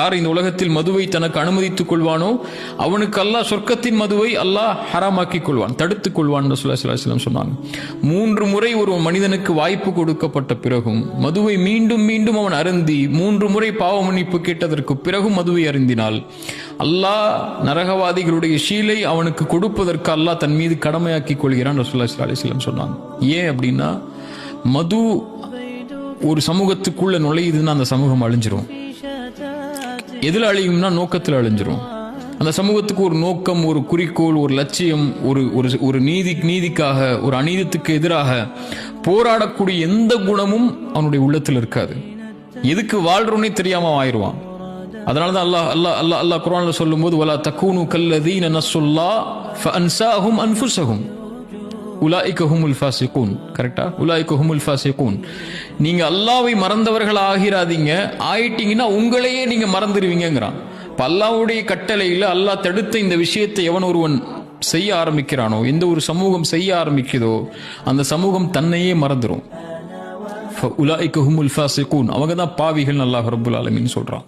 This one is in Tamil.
யார் இந்த உலகத்தில் மதுவை தனக்கு அனுமதித்துக் கொள்வானோ அவனுக்கு அல்லாஹ் சொர்க்கத்தின் மதுவை அல்லாஹ் ஹராமாக்கிக் கொள்வான், தடுத்துக் கொள்வான் ரசூலுல்லாஹி ஸல்லல்லாஹு அலைஹி வஸல்லம் சொன்னாங்க. 3 முறை ஒரு மனிதனுக்கு வாய்ப்பு கொடுக்கப்பட்ட பிறகும் மதுவை மீண்டும் மீண்டும் அவன் அருந்தி 3 முறை பாவ மன்னிப்பு கேட்டதற்கு பிறகும் மதுவை அருந்தினால் அல்லாஹ் நரகவாதிகளுடைய ஷீலை அவனுக்கு கொடுப்பதற்கு அல்லாஹ் தன் மீது கடமையாக்கிக் கொள்கிறான் ரசூலுல்லாஹி ஸல்லல்லாஹு அலைஹி வஸல்லம் சொன்னாங்க. ஏன் அப்படின்னா, மது ஒரு சமூகத்துக்குள்ள நுழையுதுன்னா அந்த சமூகம் அழிஞ்சிரும். எதில் அழியும்னா நோக்கத்தில் அழிஞ்சிரும். அந்த சமூகத்துக்கு ஒரு நோக்கம், ஒரு குறிக்கோள், ஒரு லட்சியம், ஒரு நீதிக்காக, ஒரு அநீதத்துக்கு எதிராக போராடக்கூடிய எந்த குணமும் அவனுடைய உள்ளத்தில் இருக்காது. எதுக்கு வாழ்றோன்னே தெரியாம ஆயிடுவான். அதனாலதான் அல்லாஹ் குர்ஆன்ல சொல்லும்போது வலா தகூனு கல்லதீன நஸ்ஸுல்லாஹ் ஃபஅன்ஸாஹும் அன்ஃபுஸஹும் உலாயிக ஹுமுல் ஃபாசிகூன். கரெக்டா? உலாயிக ஹுமுல் ஃபாசிகூன். நீங்க அல்லாஹ்வை மறந்தவர்கள் ஆகிராதீங்க, ஆயிட்டீங்கன்னா உங்களையே நீங்க மறந்துடுவீங்கிறான். இப்ப அல்லாஹ்வுடைய கட்டளையில அல்லாஹ் தடுத்த இந்த விஷயத்தை எவன் ஒருவன் செய்ய ஆரம்பிக்கிறானோ, எந்த ஒரு சமூகம் செய்ய ஆரம்பிக்குதோ அந்த சமூகம் தன்னையே மறந்துடும். உலாயிக ஹுமுல் ஃபாசிகூன். அவங்க தான் பாவிகள் அல்லாஹ் ரப்புல் ஆலமீன் சொல்றான்.